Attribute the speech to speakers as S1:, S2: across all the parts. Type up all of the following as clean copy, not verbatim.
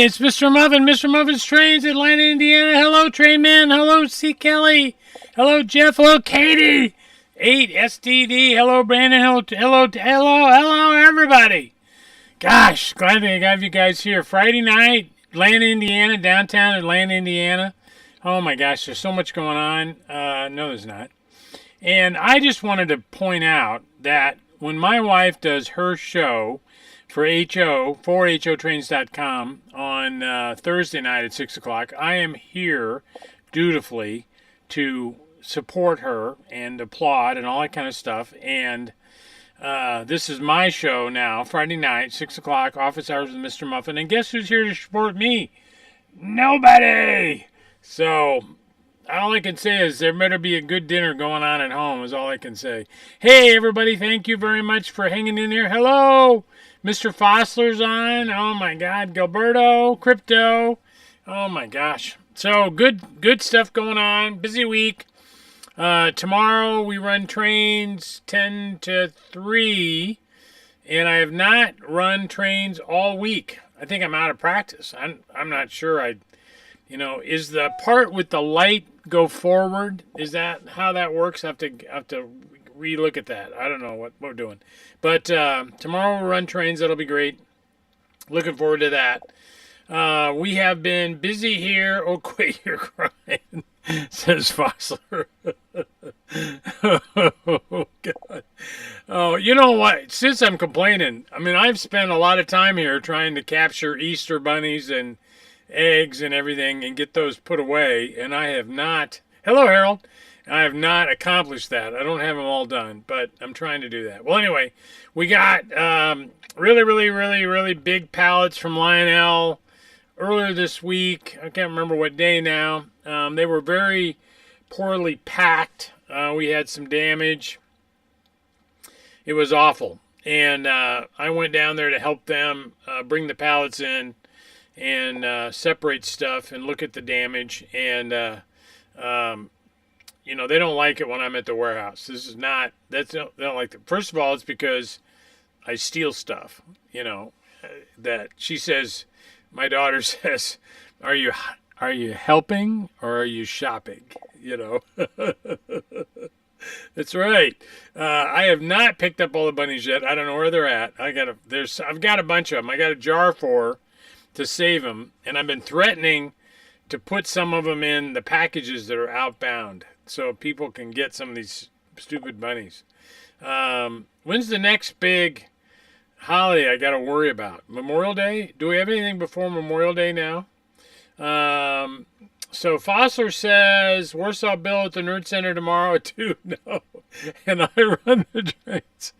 S1: Hey, it's Mr. Muffin, Mr. Muffin's Trains, Atlanta, Indiana. Hello, Train Man. Hello, C. Kelly. Hello, Jeff. Hello, Katie. 8 STD. Hello, Brandon. Hello, everybody. Gosh, glad to have you guys here. Friday night, Atlanta, Indiana, downtown Atlanta, Indiana. Oh my gosh, there's so much going on. No, there's not. And I just wanted to point out that when my wife does her show for HOTrains.com on Thursday night at 6 o'clock, I am here dutifully to support her and applaud and all that kind of stuff. And this is my show now, Friday night, 6 o'clock, office hours with Mr. Muffin. And guess who's here to support me? Nobody! So all I can say is there better be a good dinner going on at home is all I can say. Hey, everybody, thank you very much for hanging in there. Hello! Mr. Fossler's on. Oh, my God. Gilberto, Crypto. Oh, my gosh. So, good stuff going on. Busy week. Tomorrow we run trains 10 to 3. And I have not run trains all week. I think I'm out of practice. I'm not sure. Is the part with the light go forward? Is that how that works? I have to relook at that. I don't know what we're doing. But tomorrow we'll run trains. That'll be great. Looking forward to that. We have been busy here. Oh, quit, you're crying, says Fossler. Oh, God. Oh, you know what? Since I'm complaining, I've spent a lot of time here trying to capture Easter bunnies and eggs and everything and get those put away, and I have not. Hello, Harold. I have not accomplished that. I don't have them all done, but I'm trying to do that. Well, anyway, we got really big pallets from Lionel earlier this week. I can't remember what day now. They were very poorly packed. We had some damage. It was awful. And I went down there to help them bring the pallets in and separate stuff and look at the damage. And they don't like it when I'm at the warehouse. They don't like it. First of all, it's because I steal stuff, that she says, my daughter says, are you helping or are you shopping? That's right. I have not picked up all the bunnies yet. I don't know where they're at. I've got a bunch of them. I got a jar to save them. And I've been threatening to put some of them in the packages that are outbound so people can get some of these stupid bunnies. When's the next big holiday I got to worry about? Memorial Day? Do we have anything before Memorial Day now? So Fossler says, Warsaw Bill at the Nerd Center tomorrow at 2. No. And I run the trains.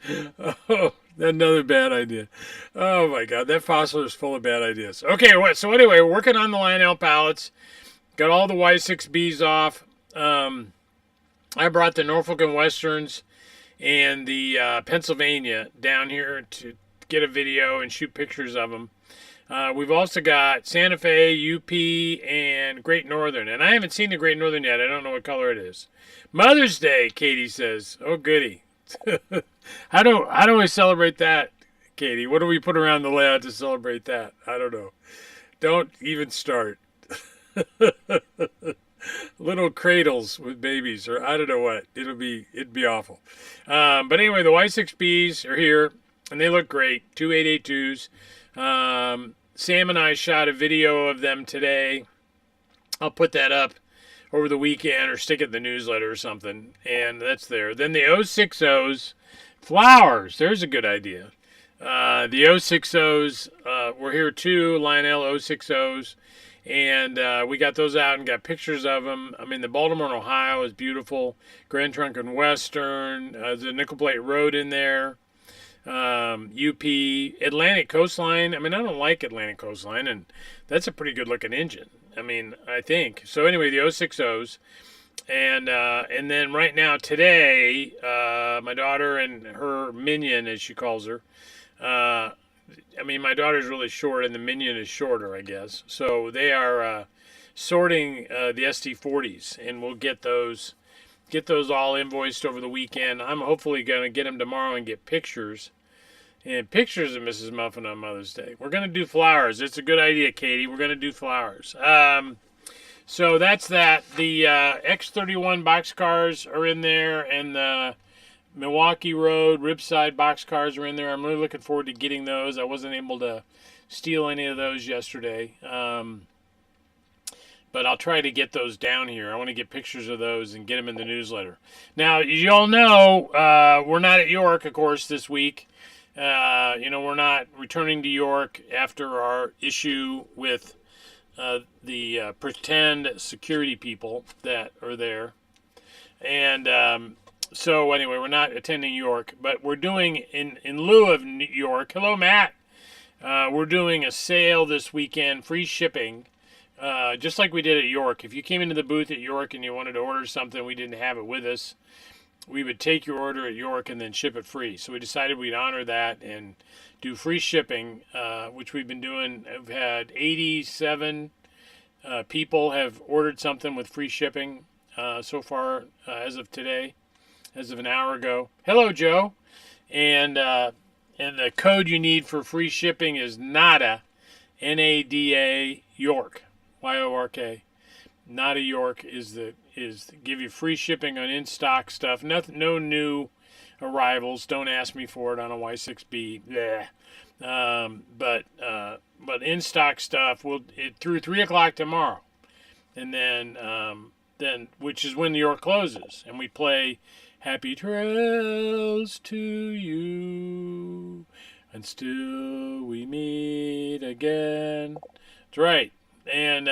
S1: Oh, another bad idea. Oh, my God. That Fossler is full of bad ideas. Okay, so anyway, we're working on the Lionel pallets. Got all the Y6Bs off. I brought the Norfolk and Westerns and the Pennsylvania down here to get a video and shoot pictures of them. We've also got Santa Fe, UP, and Great Northern. And I haven't seen the Great Northern yet. I don't know what color it is. Mother's Day, Katie says. Oh, goody. How do we celebrate that, Katie? What do we put around the layout to celebrate that? I don't know. Don't even start. Little cradles with babies, or I don't know what. It'd be awful. But anyway, the Y6Bs are here, and they look great. 2882s. Sam and I shot a video of them today. I'll put that up over the weekend or stick it in the newsletter or something, and that's there. Then the 060s, flowers. There's a good idea. The 060s were here too, Lionel 060s. And we got those out and got pictures of them. The Baltimore and Ohio is beautiful. Grand Trunk and Western. There's a nickel plate road in there. UP. Atlantic Coastline. I don't like Atlantic Coastline, and that's a pretty good looking engine. I think. So anyway, the 060s. And then right now, today, my daughter and her minion, as she calls her, my daughter's really short, and the minion is shorter, I guess. So they are sorting the SD40s, and we'll get those all invoiced over the weekend. I'm hopefully going to get them tomorrow and get pictures And pictures of Mrs. Muffin on Mother's Day. We're going to do flowers. It's a good idea, Katie. We're going to do flowers. So that's that. The X31 boxcars are in there, and the Milwaukee Road Ripside boxcars are in there. I'm really looking forward to getting those. I wasn't able to steal any of those yesterday. But I'll try to get those down here. I want to get pictures of those and get them in the newsletter. Now, as you all know, we're not at York, of course, this week. We're not returning to York after our issue with the pretend security people that are there. And so anyway, we're not attending York, but we're doing, in lieu of York, hello, Matt. We're doing a sale this weekend, free shipping. Just like we did at York. If you came into the booth at York and you wanted to order something, we didn't have it with us, we would take your order at York and then ship it free. So we decided we'd honor that and do free shipping, which we've been doing. We've had 87 people have ordered something with free shipping so far as of today, as of an hour ago. Hello, Joe. And the code you need for free shipping is NADA, N-A-D-A, York. Y-O-R-K. Not a York is give you free shipping on in-stock stuff. No new arrivals. Don't ask me for it on a Y6B. But in-stock stuff through 3 o'clock tomorrow, and then which is when New York closes, and we play Happy Trails to You, and still we meet again. That's right. And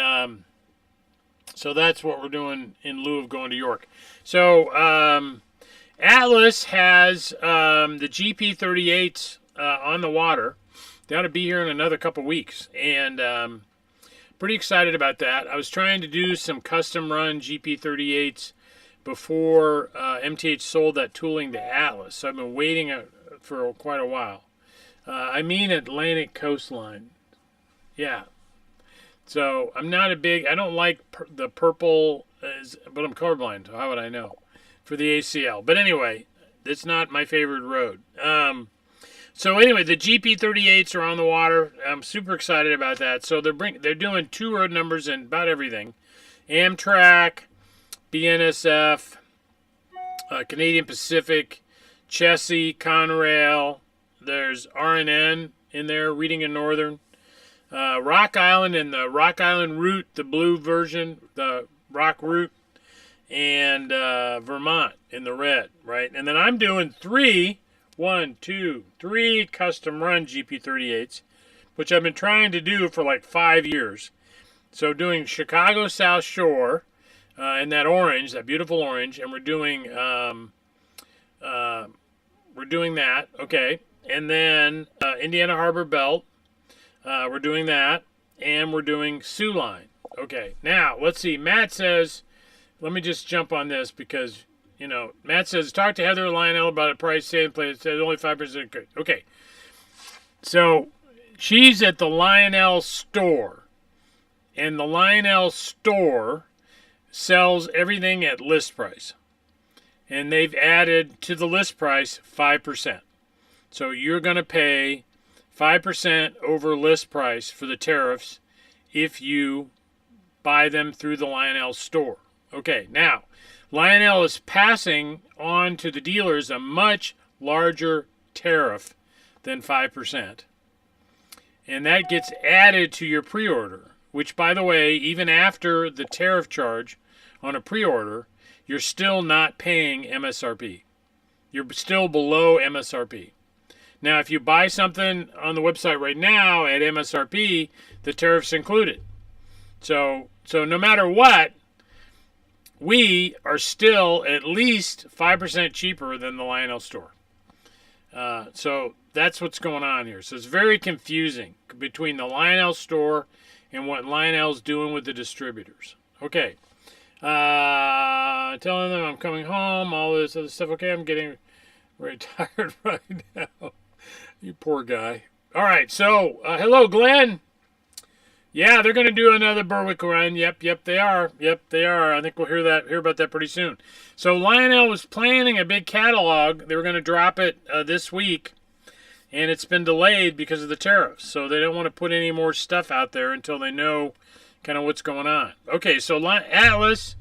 S1: so that's what we're doing in lieu of going to York. So Atlas has the GP38s on the water. They ought to be here in another couple weeks. And pretty excited about that. I was trying to do some custom run GP38s before MTH sold that tooling to Atlas. So I've been waiting for quite a while. I mean Atlantic coastline. Yeah. So I'm not I don't like the purple, but I'm colorblind, so how would I know? For the ACL. But anyway, it's not my favorite road. So anyway, the GP38s are on the water. I'm super excited about that. So they're doing 2 road numbers and about everything. Amtrak, BNSF, Canadian Pacific, Chessie, Conrail. There's RNN in there, Reading and Northern. Rock Island and the Rock Island route, the blue version, the Rock route, and Vermont in the red, right? And then I'm doing 3 custom run GP38s, which I've been trying to do for like 5 years. So doing Chicago South Shore in that orange, that beautiful orange, and we're doing that, okay. And then Indiana Harbor Belt. We're doing that, and we're doing Sioux Line. Okay, now, let's see. Matt says, let me just jump on this because, Matt says, talk to Heather Lionel about a price same place. It says only 5% good. Okay, so she's at the Lionel store, and the Lionel store sells everything at list price. And they've added to the list price 5%. So you're going to pay 5% over list price for the tariffs if you buy them through the Lionel store. Okay, now, Lionel is passing on to the dealers a much larger tariff than 5%. And that gets added to your pre-order, which, by the way, even after the tariff charge on a pre-order, you're still not paying MSRP. You're still below MSRP. Now, if you buy something on the website right now at MSRP, the tariff's included. So no matter what, we are still at least 5% cheaper than the Lionel store. So that's what's going on here. So it's very confusing between the Lionel store and what Lionel's doing with the distributors. Okay. Telling them I'm coming home, all this other stuff. Okay, I'm getting very tired right now. You poor guy. All right, so hello, Glenn. Yeah, they're going to do another Berwick run. Yep, they are. I think we'll hear about that pretty soon. So Lionel was planning a big catalog. They were going to drop it this week, and it's been delayed because of the tariffs. So they don't want to put any more stuff out there until they know kind of what's going on. Okay, so Atlas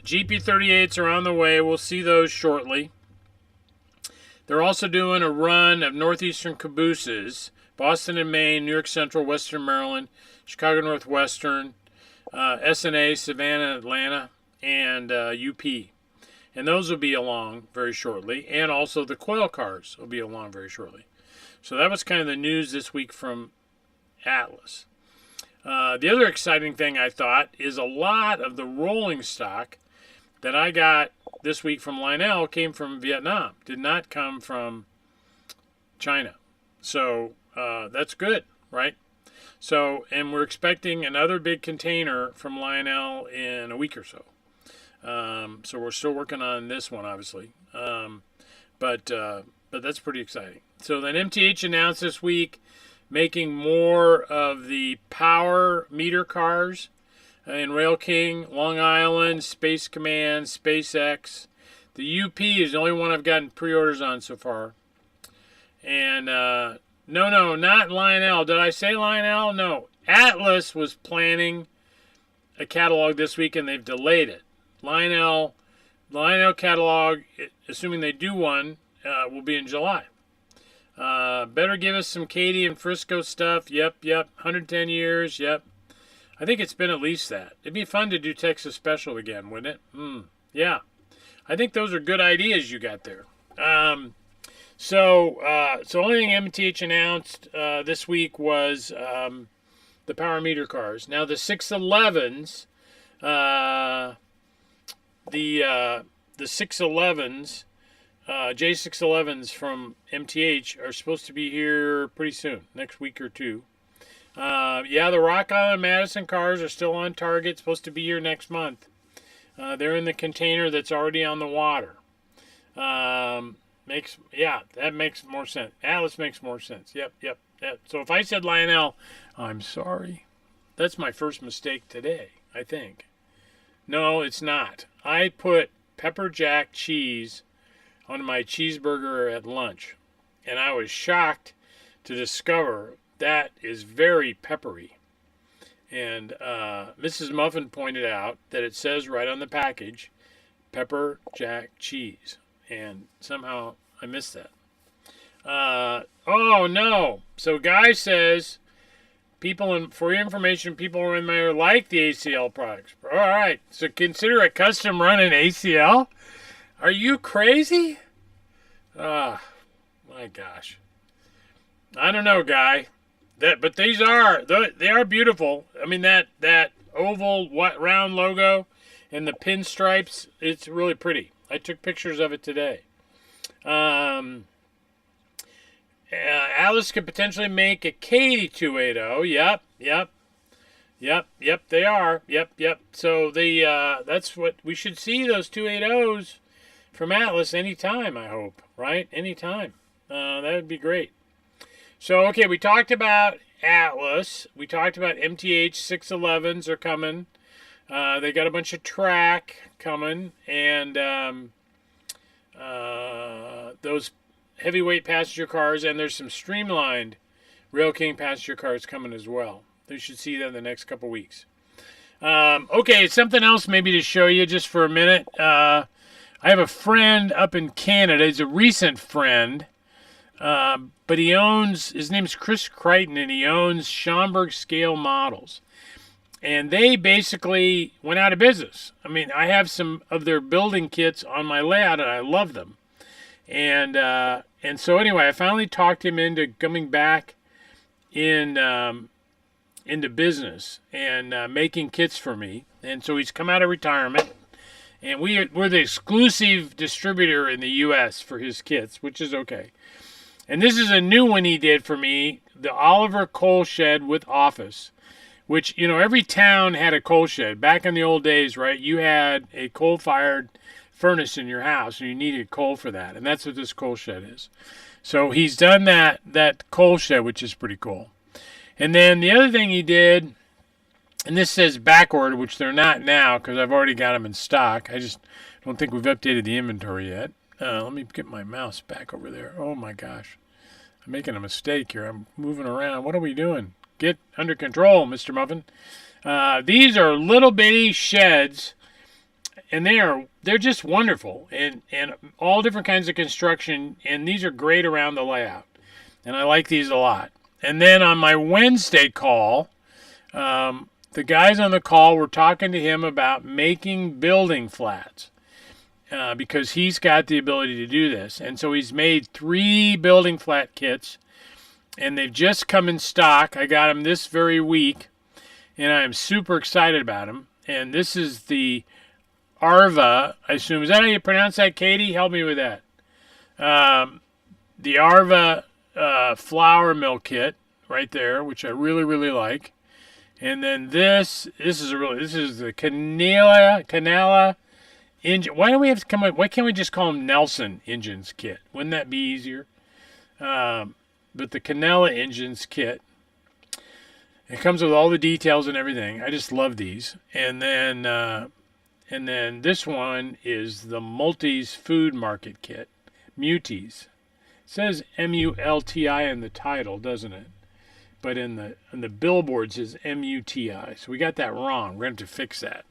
S1: GP38s are on the way. We'll see those shortly. They're also doing a run of Northeastern cabooses, Boston and Maine, New York Central, Western Maryland, Chicago Northwestern, SNA, Savannah, Atlanta, and UP. And those will be along very shortly. And also the coil cars will be along very shortly. So that was kind of the news this week from Atlas. The other exciting thing I thought is a lot of the rolling stock that I got this week from Lionel came from Vietnam. Did not come from China. So that's good, right? So, and we're expecting another big container from Lionel in a week or so. So we're still working on this one, obviously. But that's pretty exciting. So then MTH announced this week making more of the power meter cars in Rail King, Long Island, Space Command, SpaceX. The UP is the only one I've gotten pre-orders on so far. And no, not Lionel. Did I say Lionel? No. Atlas was planning a catalog this week and they've delayed it. Lionel catalog, assuming they do one, will be in July. Better give us some Katy and Frisco stuff. Yep. 110 years. Yep. I think it's been at least that. It'd be fun to do Texas Special again, wouldn't it? Yeah. I think those are good ideas you got there. So only thing MTH announced this week was the power meter cars. Now the 611s, the 611s, J611s from MTH are supposed to be here pretty soon, next week or two. The Rock Island Madison cars are still on target, supposed to be here next month. They're in the container that's already on the water. That makes more sense. Atlas makes more sense. Yep. So if I said Lionel, I'm sorry. That's my first mistake today, I think. No, it's not. I put pepper jack cheese on my cheeseburger at lunch, and I was shocked to discover that is very peppery. And Mrs. Muffin pointed out that it says right on the package, pepper jack cheese. And somehow I missed that. Oh no! So Guy says, for your information, people in there like the ACL products. All right, so consider a custom run in ACL. Are you crazy? My gosh. I don't know, Guy. But they are beautiful. I mean that oval round logo and the pinstripes, it's really pretty. I took pictures of it today. Atlas could potentially make a Katy 280. Yep, they are. Yep. So that's what we should see, those 280s from Atlas anytime, I hope, right? Anytime. That would be great. So, okay, we talked about Atlas. We talked about MTH 611s are coming. They got a bunch of track coming, and those heavyweight passenger cars, and there's some streamlined Rail King passenger cars coming as well. You should see that in the next couple weeks. Okay, something else maybe to show you just for a minute. I have a friend up in Canada. He's a recent friend. But his name's Chris Crichton, and he owns Schomberg scale models. And they basically went out of business. I mean, I have some of their building kits on my layout, and I love them. And so anyway, I finally talked him into coming back into business and making kits for me. And so he's come out of retirement. And we're the exclusive distributor in the U.S. for his kits, which is okay. And this is a new one he did for me, the Oliver Coal Shed with Office, which, every town had a coal shed. Back in the old days, right, you had a coal-fired furnace in your house, and you needed coal for that. And that's what this coal shed is. So he's done that coal shed, which is pretty cool. And then the other thing he did, and this says backorder, which they're not now because I've already got them in stock. I just don't think we've updated the inventory yet. Let me get my mouse back over there. Oh, my gosh. I'm making a mistake here. I'm moving around. What are we doing? Get under control, Mr. Muffin. These are little bitty sheds, and they're just wonderful, and all different kinds of construction, and these are great around the layout, and I like these a lot. And then on my Wednesday call, the guys on the call were talking to him about making building flats. Because he's got the ability to do this. And so he's made 3 building flat kits, and they've just come in stock. I got them this very week, and I'm super excited about them. And this is the Arva, I assume. Is that how you pronounce that, Katie? Help me with that. The Arva flour mill kit right there, which I really, really like. And then this is the Canela engine. Why do we have to come up? Why can't we just call them Nelson engines kit? Wouldn't that be easier? But the Canela engines kit, it comes with all the details and everything. I just love these. And then this one is the Multis Food Market kit, Mutis. It says M-U-L-T-I in the title, doesn't it? But in the billboard it says M-U-T-I. So we got that wrong. We're going to have to fix that.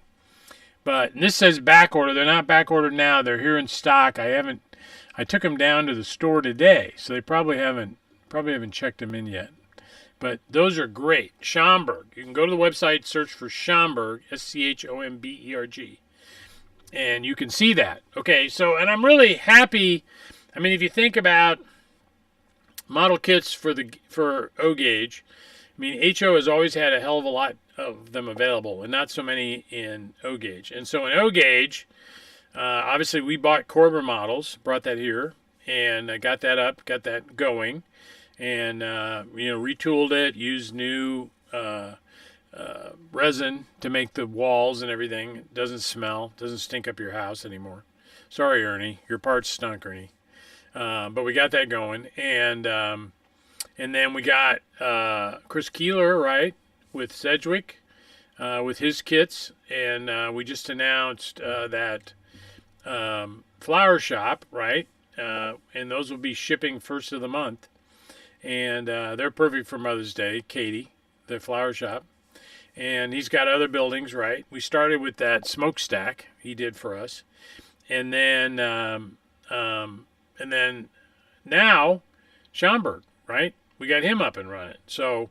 S1: But this says back order. They're not back ordered now. They're here in stock. I took them down to the store today, so they probably haven't checked them in yet. But those are great. Schomberg. You can go to the website, search for Schomberg, S-C-H-O-M-B-E-R-G, and you can see that. Okay, so, and I'm really happy. I mean, if you think about model kits for O gauge, I mean, HO has always had a hell of a lot of them available, and not so many in O gauge. And so in O gauge, obviously we bought Corber models, brought that here, and got that up, got that going, and retooled it, used new resin to make the walls and everything. It doesn't smell, doesn't stink up your house anymore. Sorry, Ernie, your parts stunk, Ernie. But we got that going, and then we got Chris Keeler, right, with Sedgwick, with his kits, and we just announced that Flower Shop, right, and those will be shipping first of the month, and they're perfect for Mother's Day. Katie, the Flower Shop, and he's got other buildings, right. We started with that smokestack he did for us, and then now Schomberg, right? We got him up and running. So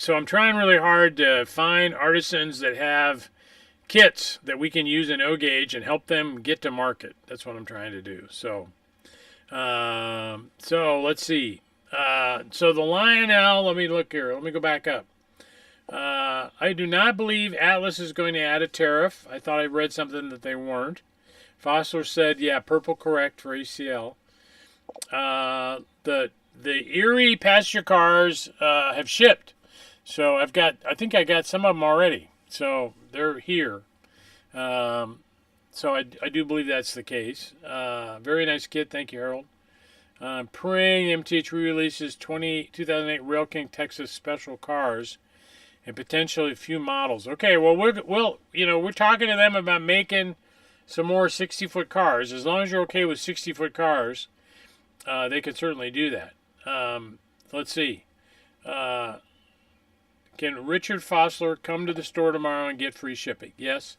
S1: I'm trying really hard to find artisans that have kits that we can use in O gauge and help them get to market. That's what I'm trying to do. So let's see. So the Lionel, let me look here. Let me go back up. I do not believe Atlas is going to add a tariff. I thought I read something that they weren't. Fossler said, yeah, purple correct for ACL. The Erie passenger cars have shipped. So I think I got some of them already. So they're here. So I do believe that's the case. Very nice kit. Thank you, Harold. Pring MTH releases 2008 Rail King Texas special cars and potentially a few models. Okay, well we're talking to them about making some more 60-foot cars. As long as you're okay with 60-foot cars, they could certainly do that. Let's see. Can Richard Fossler come to the store tomorrow and get free shipping? Yes.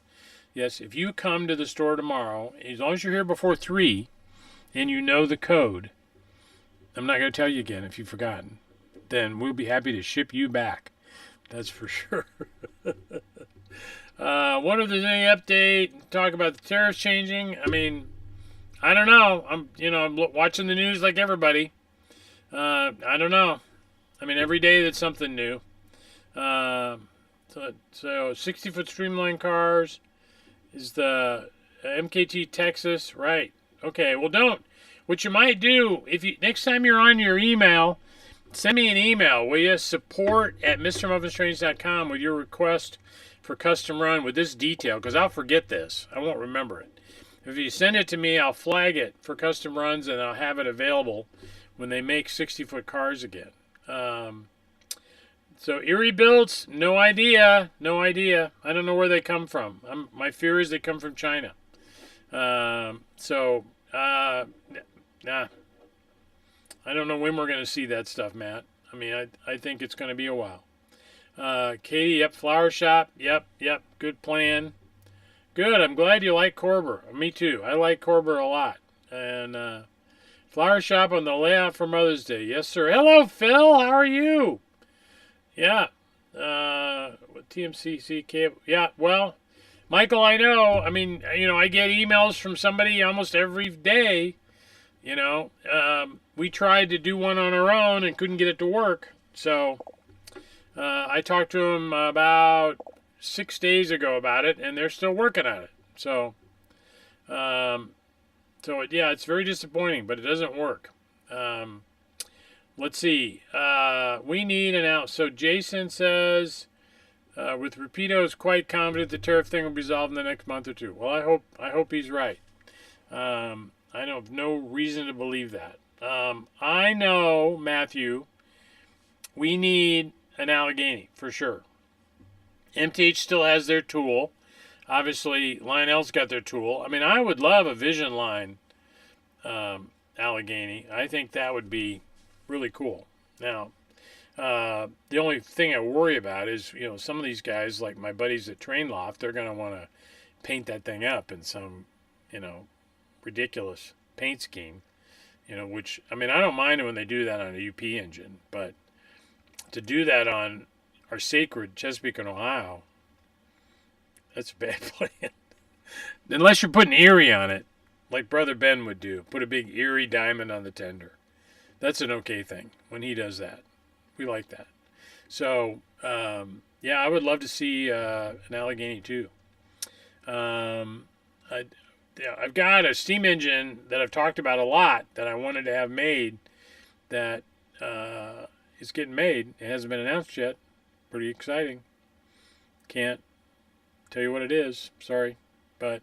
S1: Yes, if you come to the store tomorrow, as long as you're here before 3 and you know the code, I'm not going to tell you again if you've forgotten, then we'll be happy to ship you back. That's for sure. Wonder if there's any update, talk about the tariffs changing. I mean, I don't know. I'm watching the news like everybody. I don't know. I mean, every day there's something new. So 60-foot streamline cars is the MKT Texas, right? Okay, well don't. What you might do, next time you're on your email, send me an email, will you? support@MrMuffin'sTrains.com with your request for custom run with this detail, because I'll forget this. I won't remember it. If you send it to me, I'll flag it for custom runs, and I'll have it available when they make 60-foot cars again. So Erie builds, no idea. I don't know where they come from. My fear is they come from China. Nah. I don't know when we're going to see that stuff, Matt. I mean, I think it's going to be a while. Katie, yep, flower shop. Yep, good plan. Good, I'm glad you like Corber. Me too. I like Corber a lot. And flower shop on the layout for Mother's Day. Yes, sir. Hello, Phil. How are you? Yeah. TMCC cable. Yeah, well, Michael, I know. I mean, I get emails from somebody almost every day. We tried to do one on our own and couldn't get it to work. So I talked to them about 6 days ago about it, and they're still working on it. So, yeah, it's very disappointing, but it doesn't work. Let's see. We need an out. So Jason says, with Rapido, quite confident the tariff thing will be resolved in the next month or two. Well, I hope he's right. I have no reason to believe that. I know, Matthew, we need an Allegheny for sure. MTH still has their tool. Obviously, Lionel's got their tool. I mean, I would love a Vision Line Allegheny. I think that would be really cool. Now, the only thing I worry about is, some of these guys, like my buddies at Train Loft, they're going to want to paint that thing up in some, ridiculous paint scheme, which, I mean, I don't mind it when they do that on a UP engine, but to do that on our sacred Chesapeake and Ohio, that's a bad plan. Unless you're putting Erie on it, like Brother Ben would do. Put a big Erie diamond on the tender. That's an okay thing when he does that. We like that. So, yeah, I would love to see an Allegheny too. I've got a steam engine that I've talked about a lot that I wanted to have made that is getting made. It hasn't been announced yet. Pretty exciting. Can't tell you what it is. Sorry. But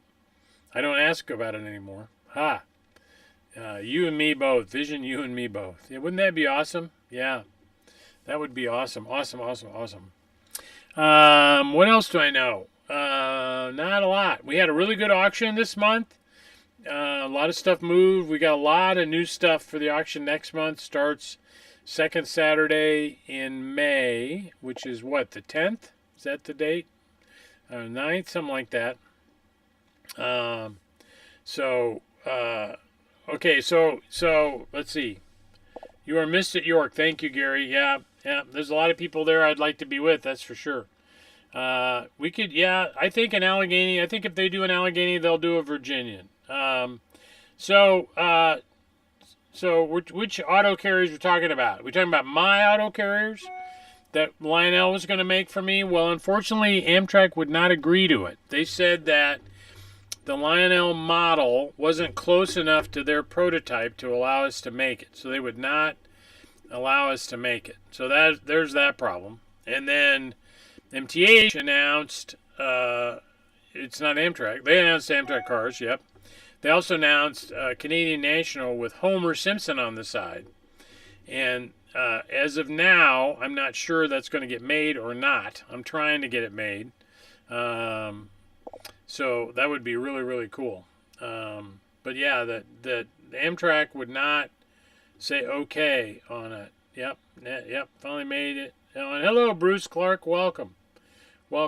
S1: I don't ask about it anymore. Ha! You and me both. Vision, you and me both. Yeah, wouldn't that be awesome? Yeah. That would be awesome. Awesome. What else do I know? Not a lot. We had a really good auction this month. A lot of stuff moved. We got a lot of new stuff for the auction next month. Starts second Saturday in May, which is what, the 10th? Is that the date? 9th, something like that. Okay, so let's see. You are missed at York. Thank you, Gary. Yeah. There's a lot of people there I'd like to be with, that's for sure. We could, I think an Allegheny. I think if they do an Allegheny, they'll do a Virginian. So which auto carriers we're talking about? We're talking about my auto carriers that Lionel was going to make for me. Well, unfortunately, Amtrak would not agree to it. They said that the Lionel model wasn't close enough to their prototype to allow us to make it. So they would not allow us to make it. So there's that problem. And then MTH announced, it's not Amtrak. They announced Amtrak cars, yep. They also announced Canadian National with Homer Simpson on the side. And as of now, I'm not sure that's going to get made or not. I'm trying to get it made. So that would be really, really cool. But yeah, the Amtrak would not say okay on it. Yep, finally made it. And hello, Bruce Clark. Welcome. Do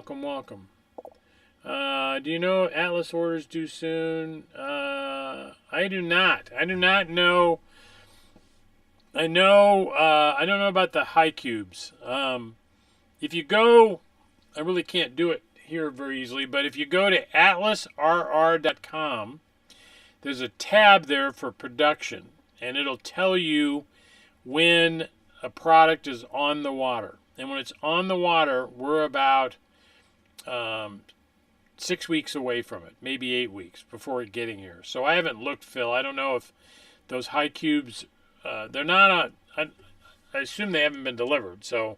S1: you know Atlas orders due soon? I do not. I do not know. I don't know about the high cubes. If you go, I really can't do it here very easily, but if you go to atlasrr.com, there's a tab there for production, and it'll tell you when a product is on the water. And when it's on the water, we're about 6 weeks away from it, maybe 8 weeks before it getting here. So I haven't looked, Phil. I don't know if those high cubes, they're not on, I assume they haven't been delivered. So,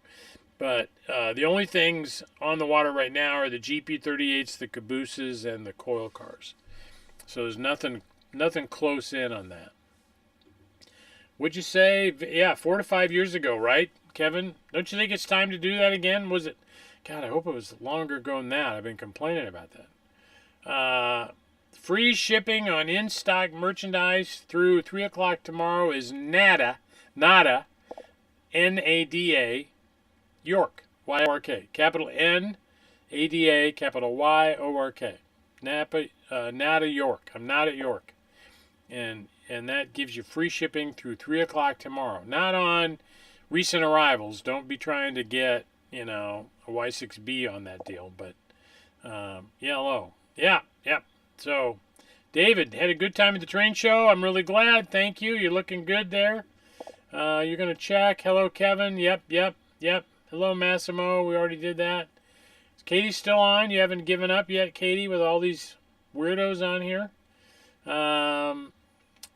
S1: but the only things on the water right now are the GP38s, the cabooses, and the coil cars. So there's nothing close in on that. Would you say, 4 to 5 years ago, right, Kevin? Don't you think it's time to do that again? Was it? God, I hope it was longer ago than that. I've been complaining about that. Free shipping on in-stock merchandise through 3 o'clock tomorrow is nada. Nada, N-A-D-A, York, Y-O-R-K. Capital N-A-D-A, capital Y-O-R-K. Nada York. I'm not at York. And that gives you free shipping through 3 o'clock tomorrow. Not on recent arrivals. Don't be trying to get, a Y6B on that deal. But, hello. Yeah. So, David, had a good time at the train show. I'm really glad. Thank you. You're looking good there. You're going to check. Hello, Kevin. Yep. Hello, Massimo. We already did that. Is Katie still on? You haven't given up yet, Katie, with all these weirdos on here?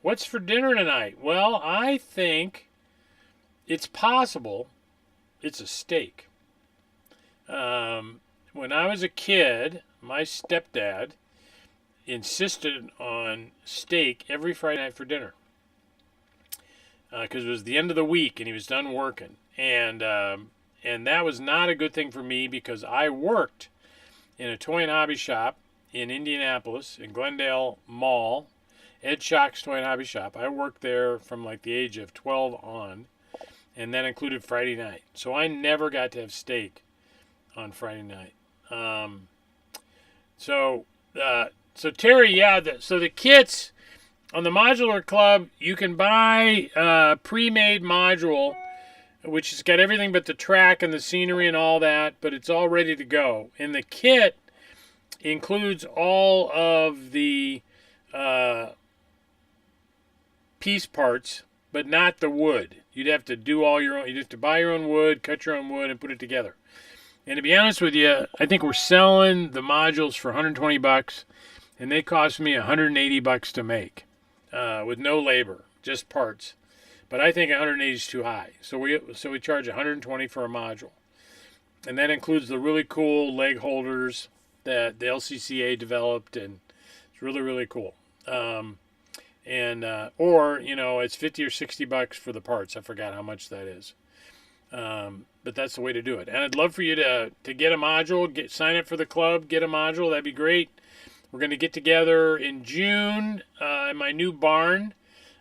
S1: What's for dinner tonight? Well, I think it's possible it's a steak. When I was a kid, my stepdad insisted on steak every Friday night for dinner. Because it was the end of the week and he was done working. And that was not a good thing for me because I worked in a toy and hobby shop in Indianapolis, in Glendale Mall, Ed Schock's Toy and Hobby Shop. I worked there from like the age of 12 on, and that included Friday night. So I never got to have steak on Friday night. So Terry, so the kits on the Modular Club, you can buy a pre-made module, which has got everything but the track and the scenery and all that, but it's all ready to go. And the kit includes all of the piece parts, but not the wood. You'd have to do all your own. You'd have to buy your own wood, cut your own wood, and put it together. And to be honest with you, I think we're selling the modules for $120, and they cost me $180 to make, with no labor, just parts. But I think 180 is too high, so we charge $120 for a module, and that includes the really cool leg holders that the LCCA developed, and it's really, really cool. Or it's $50 or $60 for the parts. I forgot how much that is. But that's the way to do it. And I'd love for you to get a module, sign up for the club, get a module. That'd be great. We're going to get together in June in my new barn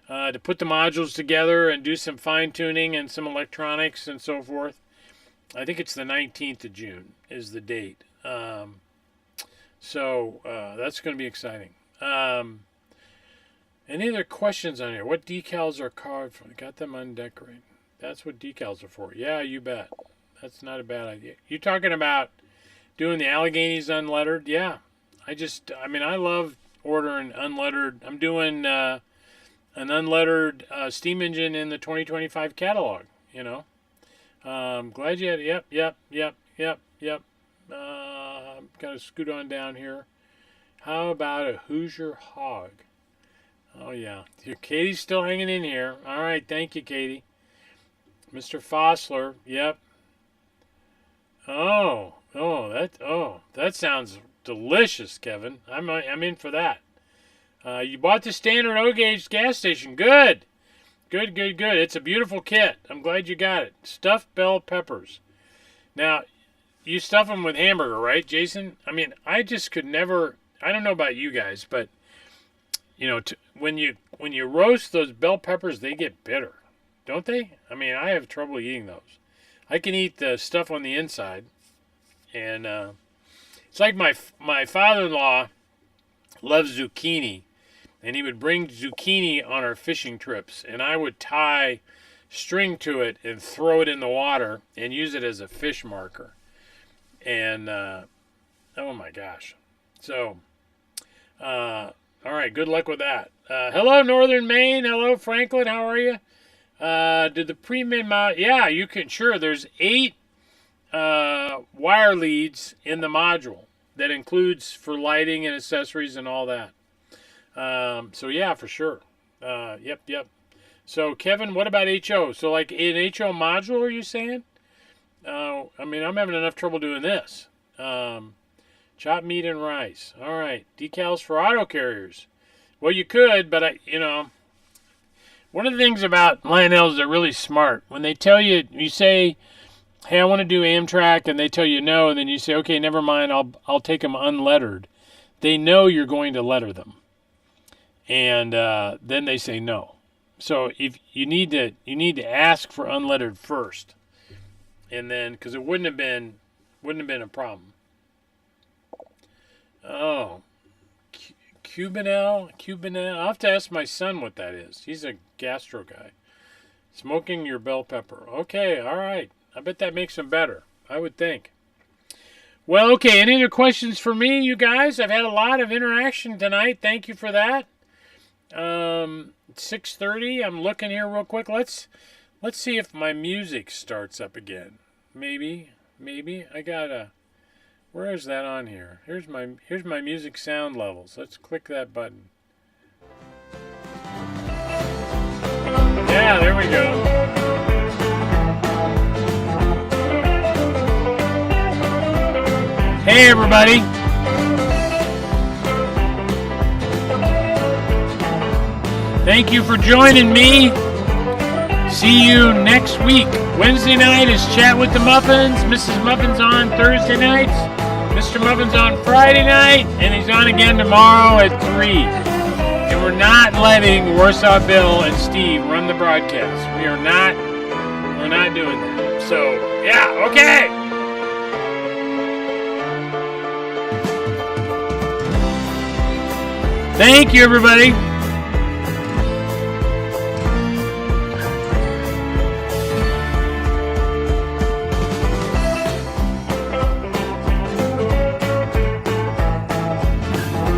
S1: to put the modules together and do some fine tuning and some electronics and so forth. I think it's the 19th of June is the date. So that's going to be exciting. Any other questions on here? What decals are carved from? Got them undecorated. That's what decals are for. Yeah, you bet. That's not a bad idea. You talking about doing the Alleghenies unlettered? Yeah. I love ordering unlettered. I'm doing an unlettered steam engine in the 2025 catalog, Glad you had it. Yep. Got to scoot on down here. How about a Hoosier Hog? Oh, yeah. Katie's still hanging in here. All right. Thank you, Katie. Mr. Fossler. Yep. That sounds delicious, Kevin. I'm in for that. You bought the standard O-gauge gas station. Good. It's a beautiful kit. I'm glad you got it. Stuffed bell peppers. Now, you stuff them with hamburger, right, Jason? I just could never. I don't know about you guys, but when you roast those bell peppers, they get bitter, don't they? I have trouble eating those. I can eat the stuff on the inside, and it's like my father-in-law loves zucchini, and he would bring zucchini on our fishing trips, and I would tie string to it and throw it in the water and use it as a fish marker. And oh my gosh. So all right, good luck with that. Hello, Northern Maine. Hello, Franklin. How are you? Did the pre-made mod? Yeah, you can. Sure, there's 8 wire leads in the module that includes for lighting and accessories and all that. So yeah, for sure. Yep. So Kevin, what about HO? So like an HO module, are you saying? I'm having enough trouble doing this. Chopped meat and rice. All right. Decals for auto carriers. Well, you could, but one of the things about Lionel is they're really smart. When they tell you, you say, hey, I want to do Amtrak, and they tell you no, and then you say, okay, never mind, I'll take them unlettered. They know you're going to letter them. And then they say no. So if you need to ask for unlettered first, and then because it wouldn't have been a problem. Oh, Cubanelle. I'll have to ask my son what that is. He's a gastro guy. Smoking your bell pepper. Okay, all right. I bet that makes them better. I would think. Well, okay. Any other questions for me, you guys? I've had a lot of interaction tonight. Thank you for that. 6:30. I'm looking here real quick. Let's see if my music starts up again. Maybe. I gotta. Where is that on here? Here's my music sound levels. Let's click that button. Yeah, there we go. Hey, everybody. Thank you for joining me. See you next week. Wednesday night is Chat with the Muffins. Mrs. Muffin's on Thursday nights. Mr. Muffin's on Friday night. And he's on again tomorrow at 3. And we're not letting Warsaw Bill and Steve run the broadcast. We're not doing that. So, yeah, okay. Thank you, everybody.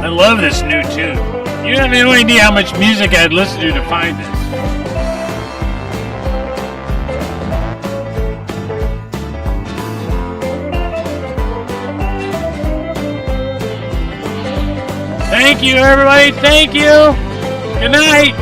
S1: I love this new tune. You have no idea how much music I'd listen to find this. Thank you, everybody. Thank you. Good night.